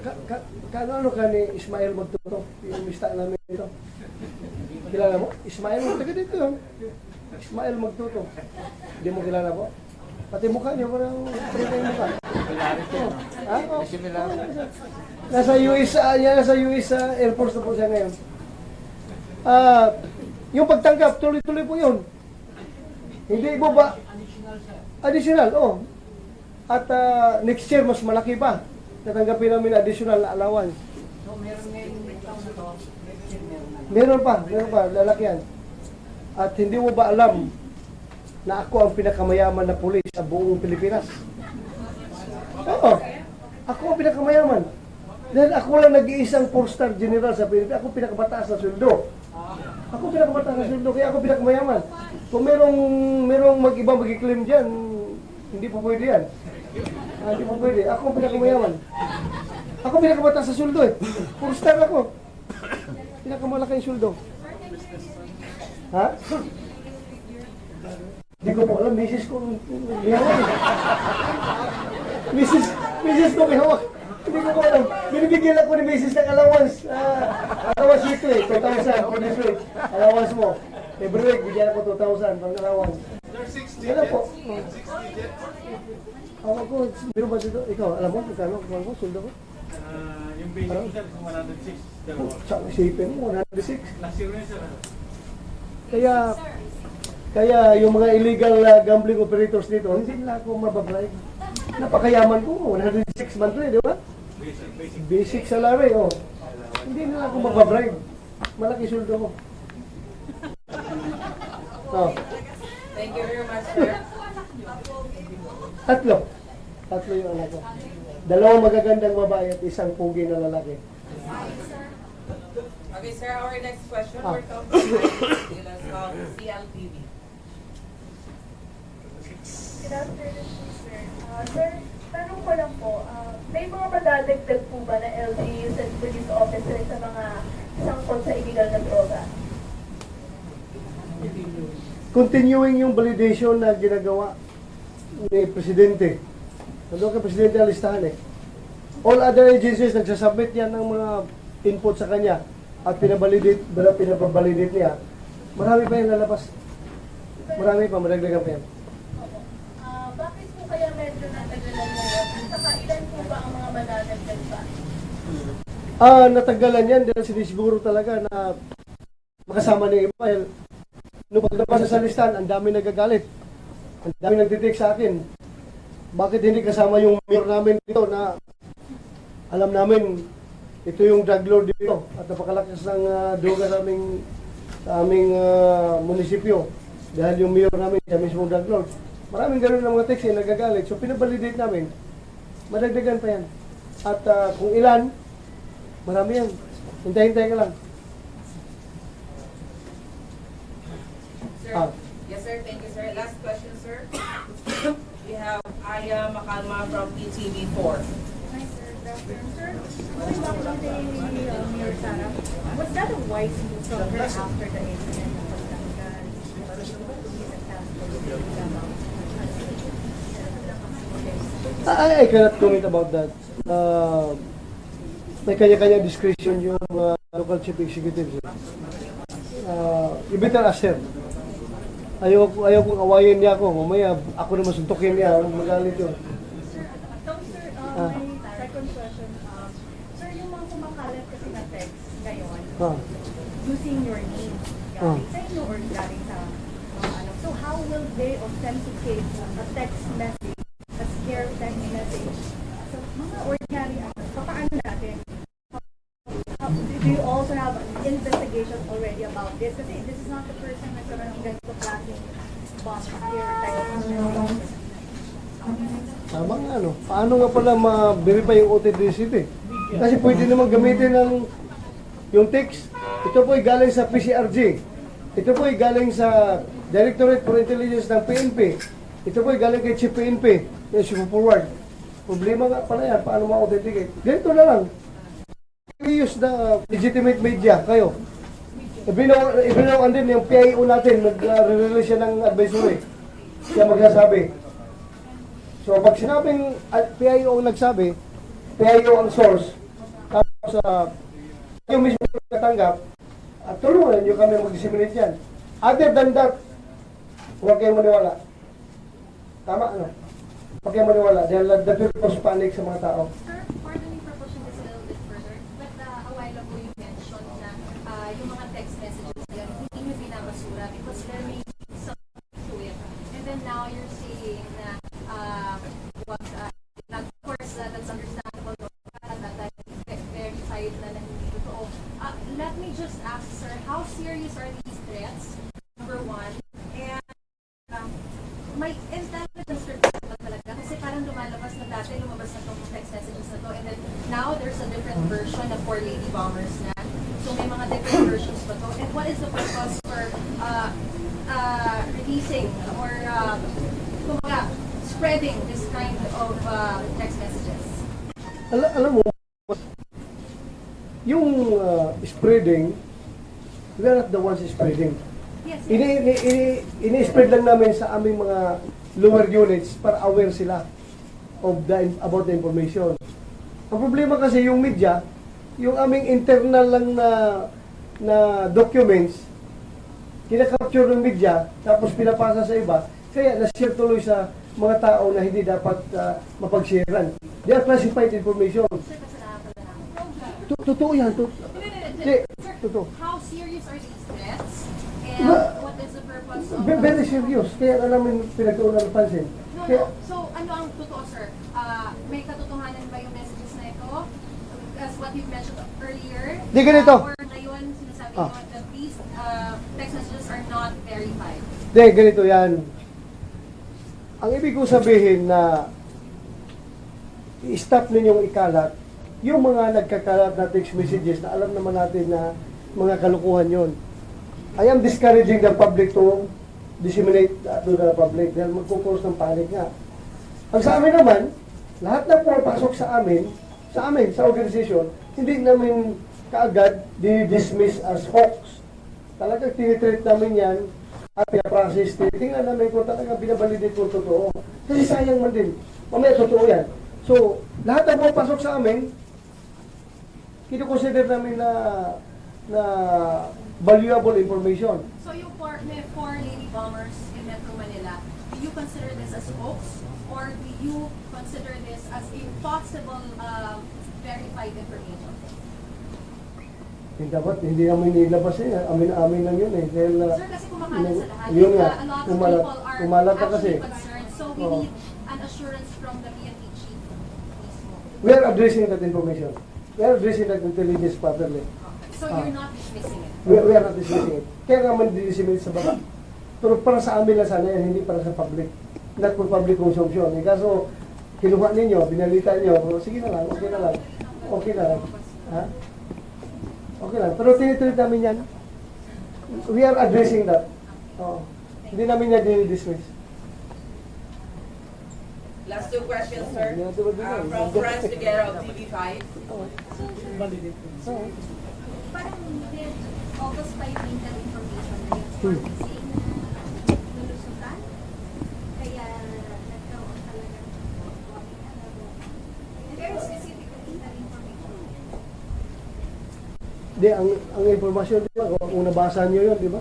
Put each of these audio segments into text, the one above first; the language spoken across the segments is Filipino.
Ano ka ni Ismael Magtuto? Yung mista namin dito. Kilala mo? Ismael, taga dito yun. Ismael Magtuto. Hindi mo kilala po? Pati mukha niyo, parang prito yung mukha. Ha? Oh. Nasa US, nasa US Air Force na po siya ngayon. Yung pagtanggap, tuloy-tuloy po yun. Hindi mo ba? Additional, oh. At next year, mas malaki pa. Tatanggapin namin additional allowance. So, meron ngayon taon na to, next year meron pa, lalaki yan. At hindi mo ba alam na ako ang pinakamayaman na pulis sa buong Pilipinas? Oo, ako ang pinakamayaman. Dahil ako lang nag-iisang 4-star general sa Pilipinas, ako pinakabataas na sweldo. Ako pinakabataas na sweldo, kaya ako pinakamayaman. Kung merong mag-ibang mag-claim dyan, hindi po pwede yan. Hindi po pwede. Ako ang pinakamayaman. Ako pinakabataas sa sweldo eh. 4-star ako. Pinakamalaki yung sweldo. Ha? Hindi ko po alam, misis ko may hawak eh. Misis ko may hawak. Hindi ko po alam. Binibigyan ako ni misis ng allowance. Allowance dito eh, 2,000 for this week. Allowance mo. Every week, bigyan ako 2,000 pang allowance. Yan po. Ako ko, meron ba dito? Ikaw, alam mo, kung ko, sweldo ko? Yung basic ko sir, 106. Sa isipin mo, 106. Last year na sir. Kaya yung mga illegal gambling operators dito, hindi nila ako mabablay. Napakayaman ko, 106 monthly, di ba? Basic salary, oh. Hindi nila ako mabablay. Malaki sweldo ko. Oh. Thank you very much, sir. Tatlo yung anak ko. Dalawang magagandang babae at isang pugi na lalaki. Okay, sir, our next question will come from CLTV. Good afternoon, sir. Sir, tanong ko lang po, may mga madadagdag po ba na LGUs and police officers sa mga sangkot sa illegal na droga? Continuing yung validation na ginagawa ni Presidente. Nandun ka Presidente ang listahan eh. All other agencies nagsasubmit yan ng mga input sa kanya at pinabalidate niya. Marami pa yung lalabas. Marami pa, madagdagan pa yan. Bakit po kaya medyo natagalan ngayon? At saka ilan po ba ang mga madadagdag pa? Natagalan yan dahil sinisiguro talaga na makasama ni iba. Nung paglabas sa listahan, ang dami nagagalit. Ang dami nagtitik sa akin. Bakit hindi kasama yung mayor namin dito na alam namin ito yung drug lord dito at napakalakas ng droga sa aming munisipyo dahil yung mayor namin siya mismo drug lord. Maraming ganun ng mga text yung nagagalit. So pinabalidate namin. Madagdagan pa yan. At kung ilan, marami yan. Hintay-hintay ka lang. Sir, yes sir, thank you sir. Last question, sir. We have Aya Makalma from PTV4. Hi, sir. Good afternoon, sir. Going back to the Mayor Sara, was that a wise move from her after the incident ng pagtanggal? I cannot comment about that. May kanya-kanya discretion yung local chief executives. You better ask her. Ayaw kong awayin niya ako. Mamaya ako naman suntukin niya. Magalit yun. So, sir, my second question. Sir, yung mga kumakalat kasi na text ngayon, using your name, galing sa inyo or galing sa ano. So, how will they authenticate a text message, a scare text message? So, mga ordinary, paano natin? Do you also have an investigation already about this? Kasi this is not the first time nagkaroon ng ganito klaseng bomb scare text message. Tama nga, no? Paano nga pala ma-verify yung authenticity? Kasi pwede naman gamitin yung text. Ito po ay galing sa PCRG. Ito po ay galing sa Directorate for Intelligence ng PNP. Ito po ay galing kay Chief PNP. Yung super-forward. Problema nga pala yan. Paano ma-authenticate? Ganito na lang. You use the legitimate media, kayo. Ibinawan din yung PIO natin. Nag-release siya ng advisory. Siya magsasabi. So, pag sinabing PIO ang nagsabi, PIO ang source, sa yung mismo katanggap, at tulungan nyo kami mag-disseminate yan. Other than that, huwag kayong maniwala. Tama, ano? Huwag kayong maniwala dahil that will cause panic sa mga tao. Sir, pardon me for pushing this a little bit further, but a while ago you mentioned na yung mga text messages yan, hindi nyo binabasura because there may be something to it. And then now you're saying na, of course, that's understandable, no? That verified na hindi totoo. Let me just ask, sir, how serious are these threats? Number one, and may intelligence report ba talaga? Kasi parang lumalabas na dati, lumabas na itong text messages na to, and then now there's a different version na 4 lady bombers na. So may mga different versions pa to. And what is the purpose for releasing or spreading this kind of text messages? Alam mo, yung spreading, we are not the ones spreading. Yes, Ini-spread lang namin sa aming mga lower units para aware sila about the information. Ang problema kasi yung media, yung aming internal lang na documents, kinakapture ng media, tapos pinapasa sa iba, kaya na-share tuloy sa mga tao na hindi dapat mapag-sharean. They are classified information. sir, kasi nakakala namin. Totoo yan. Hindi, Sir, totoo. how serious are these threats? And what is the purpose of... Very serious. Kaya na namin pinagtuunan ng pansin. No, Kaya, no. So, ano ang totoo, sir? May katotohanan ba yung messages na ito? As what you've mentioned earlier? Di ganito. Or ngayon, sinasabi Ah. nyo that these text messages are not verified? Hindi, ganito yan. Ang ibig ko sabihin na i-stop ninyong ikalat yung mga nagkakalat na text messages na alam naman natin na mga kalukuhan yon. I am discouraging the public to disseminate to the public dahil magkukos ng panic nga. Ang sa amin naman, lahat na pumapasok sa amin, sa organisasyon, hindi namin kaagad di-dismiss as hoax. Talagang tinitreat namin yan at pinaprocess, tingnan namin kung talaga binabalidate kung totoo. Kasi sayang man din. Mamaya totoo yan. So, lahat na pumapasok sa amin, kino-consider namin na valuable information. So, yung may 4 lady bombers in Metro Manila, do you consider this as hoax? Or do you consider this as a possible verified information? Dapat hindi namin nilabas eh. Amin lang yun eh. Dahil, Sir, kasi kumakalat sa lahat. yun nga, A lot of kumalat, people are kumalat na kasi. actually concerned. So, we Oo. need an assurance from the PNP chief mismo. We are addressing that information. We are addressing that intelligence properly. So, you're not dismissing it? We are not dismissing it. Kaya nga man disseminate sa baba. Pero para sa amin lang sana yan, hindi para sa public. Not for public consumption. Eh, kaso, kinuha ninyo, binalita nyo, sige na lang, okay na lang. Okay na lang. Ha? Okay lang. Pero tinitreat namin yan. We are addressing that. Oo. Hindi namin yan dinidismiss. Last 2 questions, sir. Yeah, diba, From Franz Figueroa of TV5. Oo. Parang with August 5 intel information na yung saying na lulusutan, kaya nagkaroon talaga very specific intel information. Di, ang informasyon, di ba, kung nabasa nyo yun, di ba?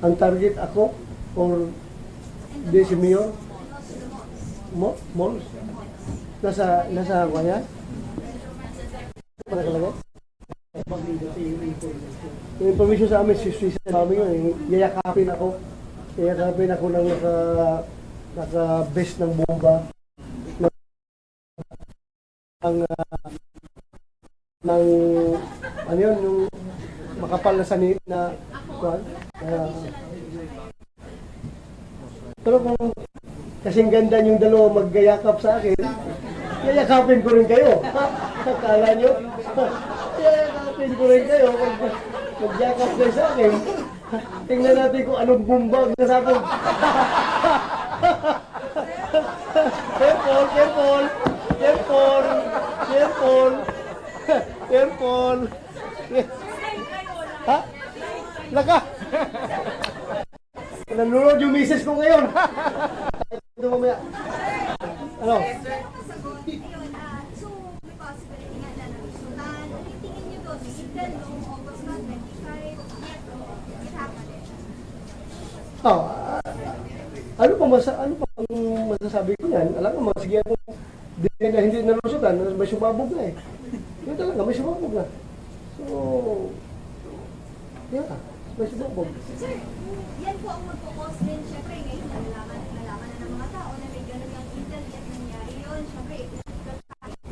Ang target ako, or di si Mayor, malls. Nasa ako yan? Nakalagay? Yung information sa amin, suicide namin yun. Yayakapin ako ng naka-vest ng bomba. Ng ano yun, yung makapal na sanit na kuwan. Pero kung kasing ganda yung dalawa maggayakap sa akin, yayakapin ko rin kayo. Akala nyo? Yayakapin ko rin kayo pag magyakap kayo sa akin. Tingnan natin kung anong bumbag na sa akin. Careful. Ha? Laka. Nanonood yung misis ko ngayon. Ito mamaya. Ano? So, may possibility nga na nalusutan. Ano yung tingin then noong August 25, it happened. Oh, ano pa ang masasabi ko yan? Alam mo, sige ako, hindi nalusutan, may sumabog na eh. Yun talaga, may sumabog na. So, yeah, may sumabog. Sir, yan po ang magkukos din. Siyempre, ngayon nalaman na ng mga tao na may ganun yung intel nangyari yun. Siyempre,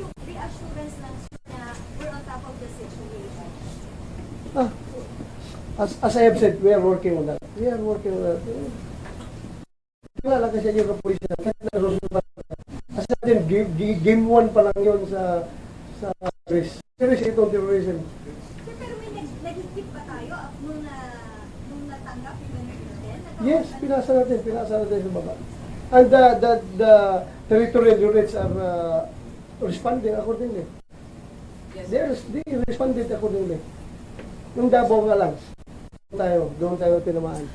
yung reassurance lang sir na we're on top of the situation. As I have said, we are working on that. We are working on that. Wala lang kasi yung kapulisan. Kasi nalusutan. As natin, game 1 pa lang yun sa series. Series itong terrorism. Sir, pero may nag-higit pa tayo nung natanggap yung ganun natin? Yes, pinasa natin sa baba. And the territorial units are responding accordingly. Yes, They responded accordingly. Yung Davao nga lang, doon tayo tinamaan.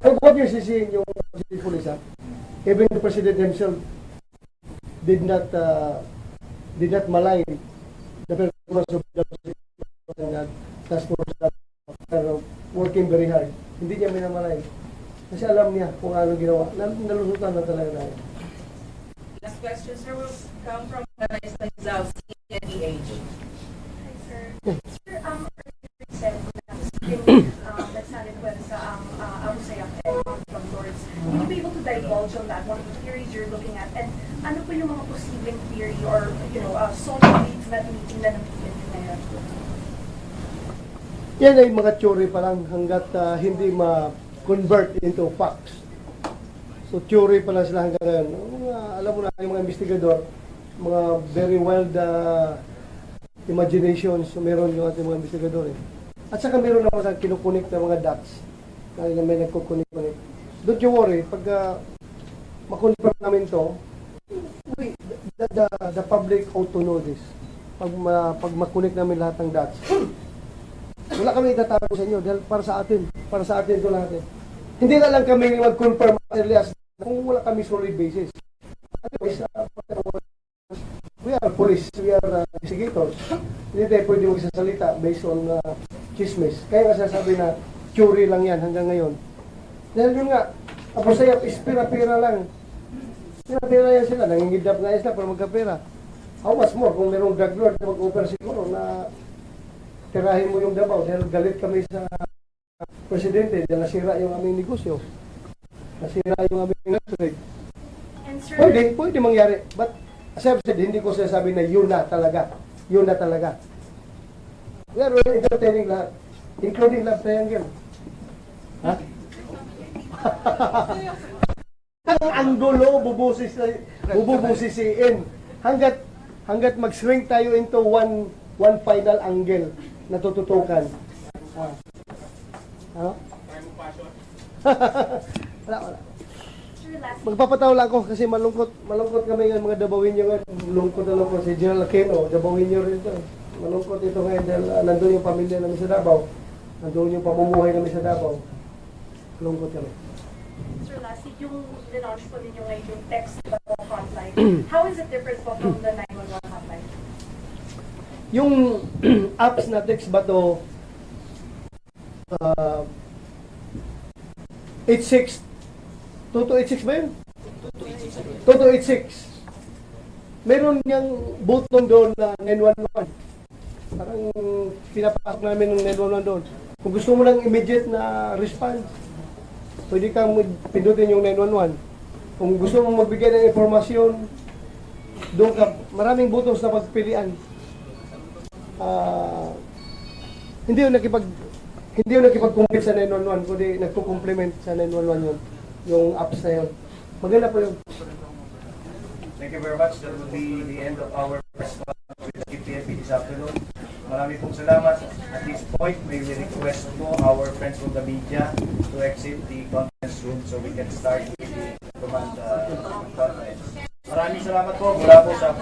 Pero what you're seeing yung police, even the president himself did not malign the performance of the task force that are working very hard. Hindi niya minamalay. Kasi alam niya kung ano ginawa. Nalusutan na talaga tayo. Last question, sir, will come from Nanay Stanislav, CNEH. Hi, sir. Sir, earlier you said na nagsalit well sa Abu Sayyaf and from Lords. Will you be able to divulge on that, what theories you're looking at, and ano po yung mga posibleng theory or, social leads na tinitingnan ng PNP ngayon? Yan ay mga theory pa lang hanggat hindi ma-convert into facts. So theory pa lang sila hanggang ngayon. Alam mo na yung mga investigador, mga very wild imaginations meron yung ating mga investigador eh. At saka meron naman sa kinukunik na mga dots na may nagkukunik-kunik. Don't you worry, pag makonfirm namin to, the public ought to know this. Pag makunik namin lahat ng dots, wala kami itatago sa inyo dahil para sa atin ito lahat eh. Hindi na lang kami mag-confirm as kung wala kami solid basis. Otherwise, we are police, we are investigators. Hindi tayo pwede magsasalita based on chismis. Kaya nga sasabi na theory lang yan hanggang ngayon. Dahil yun nga, Abu Sayyaf is pira-pira lang. Pira-pira yan sila, nangingidap nga sila para magkapira. How much more kung merong drug lord na mag-offer siguro na tirahin mo yung Davao dahil galit kami sa presidente dahil nasira yung aming negosyo. Nasira yung aming trade. And sir, Pwede mangyari. But as I've said, hindi ko sinasabi na yun na talaga. Yun na talaga. We are really entertaining lahat. Including love triangle. Ha? Ang anggulo, bubusisiin. Hanggat mag-shrink tayo into one final angle na tututukan. Ano? Wala. sir, last Magpapataw lang ako kasi malungkot kami ng mga Dabawinyo ngayon. Malungkot si General Aquino, Dabawinyo rin ito. Malungkot ito ngayon dahil nandun yung pamilya namin sa Davao. Nandun yung pamumuhay namin sa Davao. Malungkot kami. Sir, lastly, yung launch po ninyo ngayon, yung text hotline, how is it different po from the 911 hotline? Yung apps na text ba to 86 2286 ba yun? 2286. Meron niyang button doon na 911. Parang pinapasok namin ng 911 doon. Kung gusto mo lang immediate na response, pwede kang pindutin yung 911. Kung gusto mo magbigay ng informasyon, doon ka, maraming buttons na pagpilian. Hindi yung nakipag-compete sa 911, kundi nagko-complement sa 911 yun, yung apps na yun. Maganda po yun. Thank you very much. That will be the end of our press conference with the PNP this afternoon. Marami pong salamat. At this point, may we request po our friends from the media to exit the conference room so we can start with the command conference. Maraming salamat po mula po sa